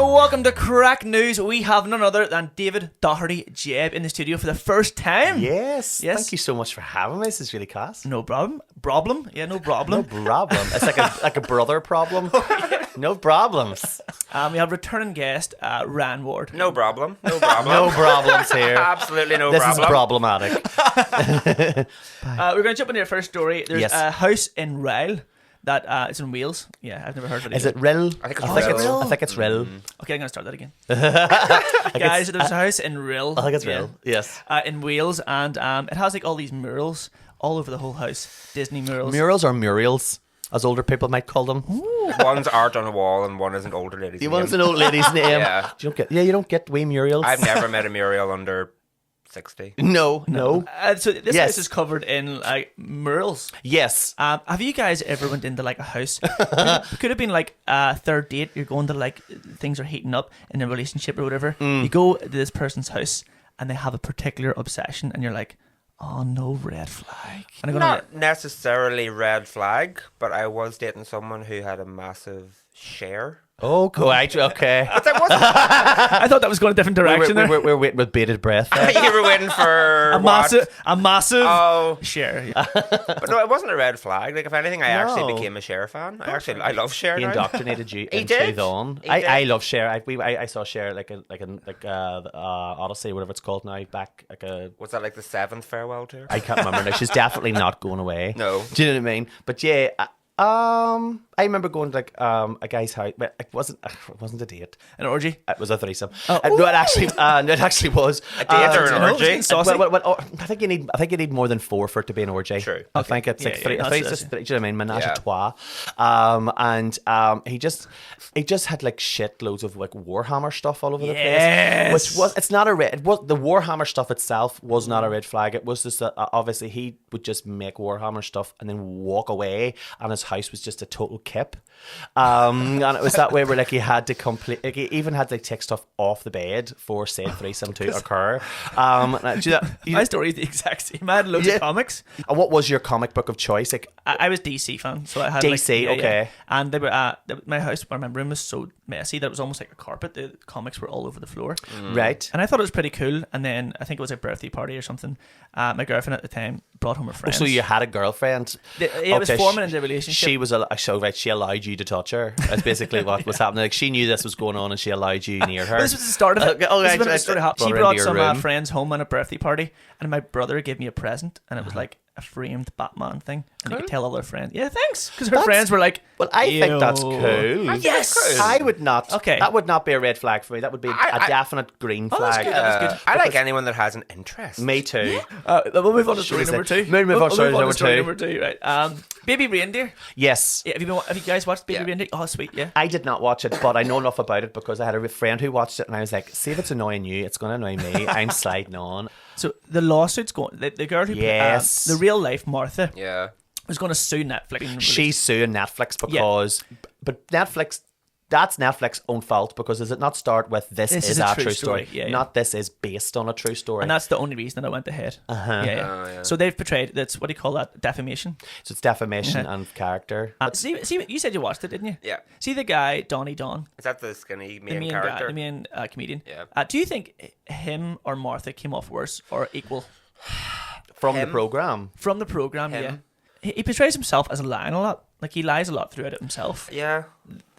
Welcome to Craic News. We have none other than David Doherty-Jebb in the studio for the first time. Yes. Thank you so much for having me. This is really class. No problem. Problem? Yeah, no problem. No problem. It's like a brother problem. No problems. We have returning guest Ryan Ward. No problem. No problem. No problems here. Absolutely no This problem. is problematic. We're going to jump into your first story. There's a house in Ryle that it's in Wales. Yeah, I've never heard of it. Is it Rill? I think it's I think it's Rill. Okay, I'm going to start that again. Guys, there's a house in Rill. I think it's Rill. Yes. In Wales, and it has like all these murals all over the whole house. Disney murals. Murals or murals, as older people might call them. One's art on a wall and one is an older lady's name. One's an old lady's name. Yeah. You don't get wee murals. I've never met a Muriel under 60. No. So this house is covered in like murals. Yes. Have you guys ever went into like a house? Could have been like a third date. You're going to like things are heating up in a relationship or whatever. You go to this person's house and they have a particular obsession, and you're like, oh no, red flag. And Not necessarily red flag, but I was dating someone who had a massive share. Oh, cool. Okay. I thought that was going a different direction. We're waiting with bated breath. You were waiting for a massive share. Yeah. But no, it wasn't a red flag. Like, if anything, I actually became a Cher fan. I love Cher. He now. indoctrinated you He into did. the on. He I did. love Cher. I saw Cher like Odyssey, whatever it's called now. Back like a. Was that like the 7th farewell tour? I can't remember now. She's definitely not going away. No. Do you know what I mean? But yeah. I remember going to like a guy's house, but it wasn't a date. An orgy. It was a threesome. Oh. No, it actually was A date or an orgy? I think you need more than 4 for it to be an orgy. True. I think it's like Yeah, three. yeah, I think it's that's just three. Do you know what I mean? Menage Yeah. a trois. And he just had like shitloads of like Warhammer stuff all over the Yes. place. Which was, it's not a red. It was the Warhammer stuff itself was not a red flag. It was just that obviously he would just make Warhammer stuff and then walk away, and his house was just a total kip. And it was that way where like he had to complete, like, he even had to take stuff off the bed for said threesome to occur. My story is the exact same. I had loads of comics. And what was your comic book of choice? Like I was DC fan, so I had DC, like, okay. And they were my house, or my room was so messy that it was almost like a carpet. The comics were all over the floor, right? and I thought it was pretty cool. And then I think it was a birthday party or something. My girlfriend at the time brought home her friends. So you had a girlfriend. It was forming into a relationship. She was she allowed you to touch her. That's basically what was happening. Like she knew this was going on, and she allowed you near her. This was the start of it. This is when the story happened. She Brought her brought into some your room. friends home on a birthday party, and my brother gave me a present, and it was like a framed Batman thing, and you could tell all their friends. Yeah, thanks, because her friends were like, Well, I think that's "Ew." cool. Yes. Cool. I would not. Okay. That would not be a red flag for me. That would be a definite green Oh, that's flag. good. That was good. I like anyone that has an interest. Me too. We'll move on to story Should we number say- 2. Move on to story We'll number two. number 2, right? Baby Reindeer. Yes. Yeah, have you guys watched Baby Yeah. Reindeer? Oh, sweet, yeah. I did not watch it, but I know enough about it because I had a friend who watched it, and I was like, see if it's annoying you, it's going to annoy me. I'm sliding on. So the lawsuit's going. The girl who Yes. the real life Martha Yeah. was going to sue Netflix. She's suing Netflix because, but Netflix, that's Netflix's own fault because does it not start with this is a true story? Yeah, yeah. Not this is based on a true story. And that's the only reason that I went ahead. Yeah, yeah. Oh, yeah. So they've portrayed. That's what do you call that? Defamation. So it's defamation and character. See, you said you watched it, didn't you? Yeah. See the guy Downey, Is that the skinny the main main character? guy, the main comedian. Yeah. Do you think him or Martha came off worse or equal From the Him. program. from the program? Him. Yeah. He portrays himself as lying a lot. Like he lies a lot throughout it himself. Yeah.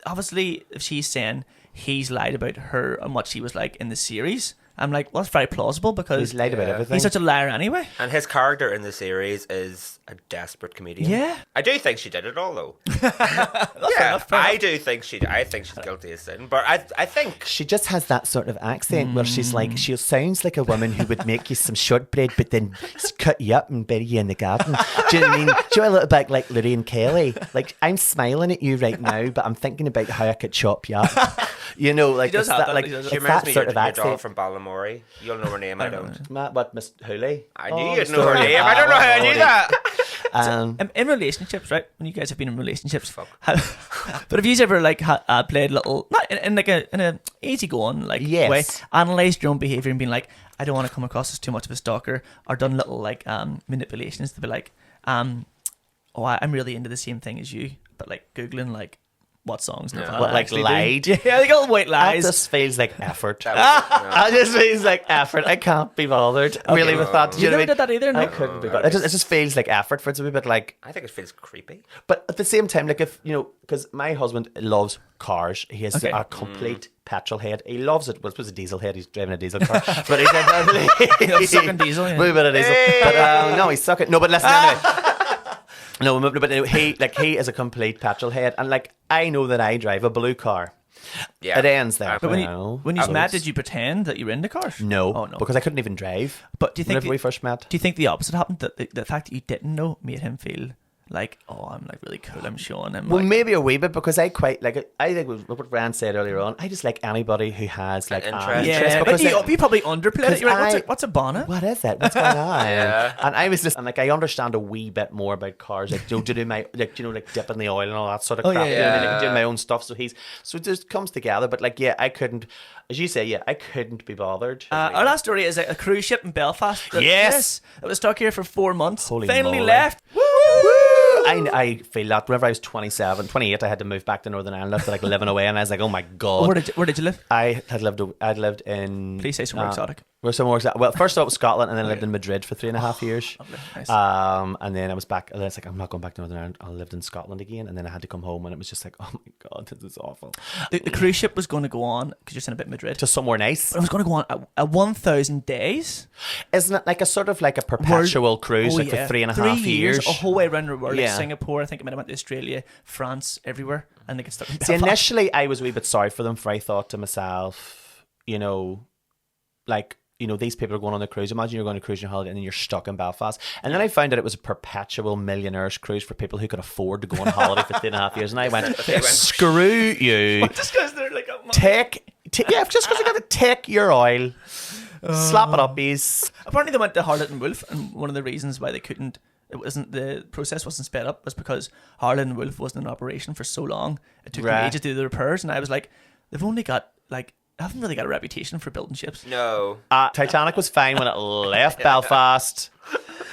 Obviously, if she's saying he's lied about her and what she was like in the series, I'm like, well, that's very plausible because He's lied about Yeah. everything. he's such a liar anyway. And his character in the series is a desperate comedian. Yeah. I do think she did it all, though. Fair Yeah, enough, fair I enough. do think I think she's guilty of sin. But I think She just has that sort of accent where she's like, she sounds like a woman who would make you some shortbread but then cut you up and bury you in the garden. Do you know what I mean? Do you a little bit like Lorraine Kelly? Like, I'm smiling at you right now, but I'm thinking about how I could chop you up. You know, like, does it's have that, that, like he does. it's she reminds that me sort of of your doll accent. from Ballamore. You'll know her name, I don't. What, Miss Hooley? I knew Oh, you'd the know her story. name. I don't know how I knew that. In relationships, right? When you guys have been in relationships, but have you ever like played little, not in like in a easygoing like Yes. way, analysed your own behaviour and been like, I don't want to come across as too much of a stalker, or done little like manipulations to be like, oh, I'm really into the same thing as you, but like googling like what songs Yeah. Nirvana What, like, actually do. lied? Yeah, they got white That lies. just feels like effort. That It just feels like effort. I can't be bothered really with that. Do You you know never what I did mean? that either, I no? couldn't be bothered. It just feels like effort for it to be a bit like. I think it feels creepy. But at the same time, like if you know, because my husband loves cars, he has Okay. a complete petrol head. He loves it. Well, it's a diesel head. He's driving a diesel car, but he's sucking diesel, yeah. A little bit of diesel. But no, he's sucking. No, but listen anyway. No, but he is a complete petrol head, and like I know that I drive a blue car. Yeah. It ends there. But when Well, you close. met, did you pretend that you were into cars? No, Oh, no. because I couldn't even drive. But do you think whenever we first met? Do you think the opposite happened? That the fact that you didn't know made him feel like, oh, I'm like really cool. I'm showing him. Well, like, maybe a wee bit because I quite like it. I think what Rand said earlier on. I just like anybody who has like An an interest. interest yeah, because but you probably underplayed it. You're like, I- what's a bonnet? what is it? What's going on? Yeah. And I was just and like I understand a wee bit more about cars, like to do my like like dipping the oil and all that sort of Oh, crap. yeah, You know, and then yeah. doing my own stuff. So it just comes together. But like I couldn't, as you say, I couldn't be bothered. Our last story is a cruise ship in Belfast. Yes. It was stuck here for 4 months. Holy Finally moly. left. I feel that whenever I was 27, 28, I had to move back to Northern Ireland after like living away, and I was like, oh my god. Where did you live? I'd lived in. Please say somewhere exotic. Where somewhere exotic. Well, first off, it was Scotland, and then I lived in Madrid for 3.5 years. Lovely. Nice. And then I was back, and then it's like, I'm not going back to Northern Ireland. I lived in Scotland again, and then I had to come home, and it was just like, oh my god, this is awful. The cruise ship was going to go on because you're saying a bit Madrid. To somewhere nice, But it was going to go on a 1,000 days. isn't it? Like a sort of like a perpetual cruise, Oh, like yeah. for 3.5 3 years. a whole way around the world. Like Yeah. Singapore, I think I might have went to Australia, France, everywhere, and they get stuck in See, Belfast. initially I was a wee bit sorry for them, for I thought to myself, these people are going on the cruise. Imagine you're going to cruise on holiday and then you're stuck in Belfast. And then I found out it was a perpetual millionaires cruise for people who could afford to go on holiday for 3.5 years. And I went, screw you. Just because they're like, oh, Just because I got to take your oil, slap it up, bees. apparently they went to Harlot and Wolf, and one of the reasons why they couldn't, the process wasn't sped up, was because Harlot and Wolf wasn't in operation for so long. It took them Right. ages to do the repairs, and I was like, they've only got like, haven't really got a reputation for building ships. No. Titanic was fine when it left Belfast.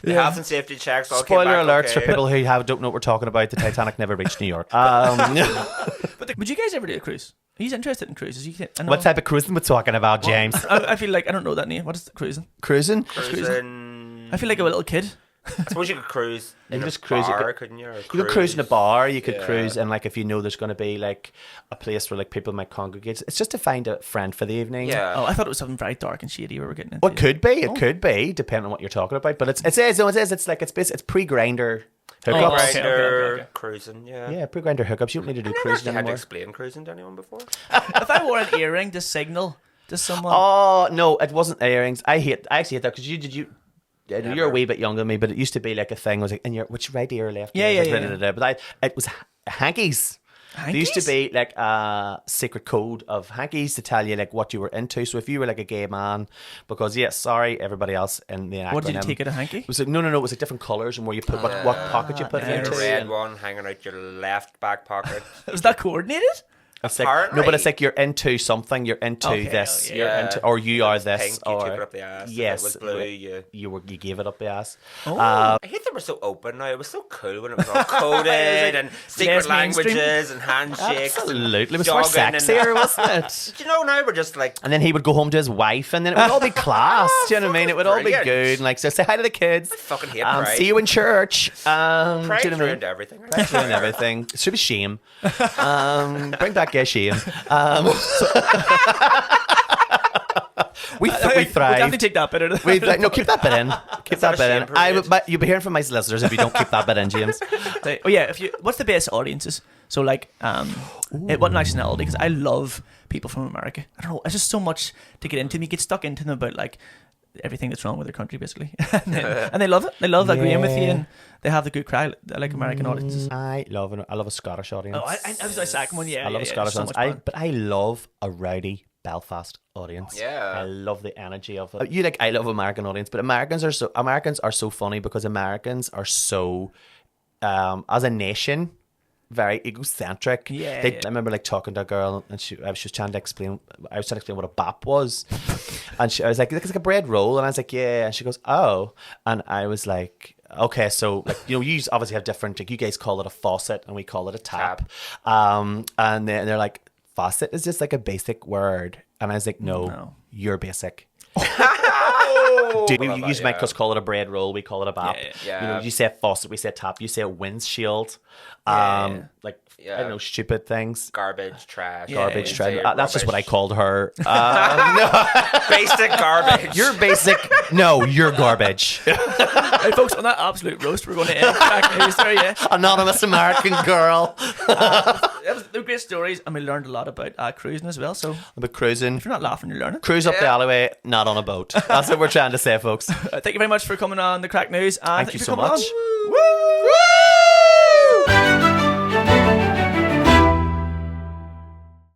The health and safety checks all came Spoiler back alerts okay. for people who don't know what we're talking about. The Titanic never reached New York. But would you guys ever do a cruise? He's interested in cruises. I know. What type of cruising we're talking about, James? I feel like I don't know that name. What is cruising? Cruising? Cruising. I feel like a little kid. I suppose you could cruise in could a just cruise- bar, couldn't you? Or You could cruise in a bar, you could Yeah. cruise, and like if you know there's going to be like a place where like people might congregate, it's just to find a friend for the evening. Yeah. Oh, I thought it was something very dark and shady we were getting into. Well, it could be, depending on what you're talking about. But it's pre-grinder hookups. Oh, okay. Grinder, cruising, yeah. Yeah, pre-grinder hookups. You don't need to do I've never cruising actually had to anymore. explain cruising to anyone before. If I wore an earring to signal to someone, Oh no, it wasn't earrings. I actually hate that because I know you're a Never. wee bit younger than me, but it used to be like a thing. Was like, in your which right ear or left? Yeah, ear? yeah, Like, yeah. da, da, da, da. But it was hankies. There used to Hankies? be like a secret code of hankies to tell you like what you were into. So if you were like a gay man, because everybody else in the acronym. what did you take at a hanky? It was like no. It was like different colours and where you put what pocket you put it nice. The into. red and one hanging out your left back pocket. Was that coordinated? It's like, no, but Apparently. it's like you're into something. You're into Okay, this. yeah. You're into, or you are this. Pink, you or took it up the ass. yes, If it was blue, you gave it up the ass. Oh. I hate that we're so open now. It was so cool when it was all coded and secret less mainstream. languages and handshakes. Absolutely, it was and more jogging sexier, and wasn't it? Do you know now we're just like And then he would go home to his wife, and then it would all be class. Do you know what I mean? It would all be Brilliant. good. And like, so say hi to the kids. I fucking hate pride. See you in church. Do Pride's you know what I mean? ruined everything. Pride's ruined everything. It should be shame. Bring back gay shame. We We'll thrive. definitely take that bit out of the No, keep that bit in. Keep that our bit in. shame parade. But you'll be hearing from my listeners if you don't keep that bit in, James. Oh yeah, what's the best audiences? So like, what nationality? Because I love people from America. I don't know. It's just so much to get into. You get stuck into them about like everything that's wrong with their country, basically, and they love it. They love agreeing with you, Yeah. and they have the good crowd. I like American audiences. I love a Scottish audience. Oh, I was my second one. Yeah, I love a yeah, Scottish so audience. much fun. But I love a rowdy Belfast audience. Yeah. I love the energy of it. I love American audience, but Americans are so funny because Americans are so as a nation very egocentric. Yeah, I yeah. remember like talking to a girl and I was trying to explain what a bap was. And I was like, it's like a bread roll, and I was like, yeah, and she goes, oh, and I was like, okay, so like you obviously have different. Like you guys call it a faucet, and we call it a tap. And they're like, faucet is just like a basic word, and I was like, no. You're basic. Dude, we usually make us call it a bread roll. We call it a bap. Yeah. You say faucet, we say tap. You say a windshield. Like I don't know, stupid things. Garbage, trash. Garbage, trash. Say That's just what I rubbish. called her. Basic garbage. You're basic. No, you're garbage. Hey, folks, on that absolute roast, we're going to end Crack News there, yeah. Anonymous American girl. They're great stories, and we learned a lot about cruising as well. So But cruising. if you're not laughing, you're learning. Cruise up the alleyway, not on a boat. That's what we're trying to say, folks. Thank you very much for coming on the Crack News. And Thank you for so coming much. on. Woo!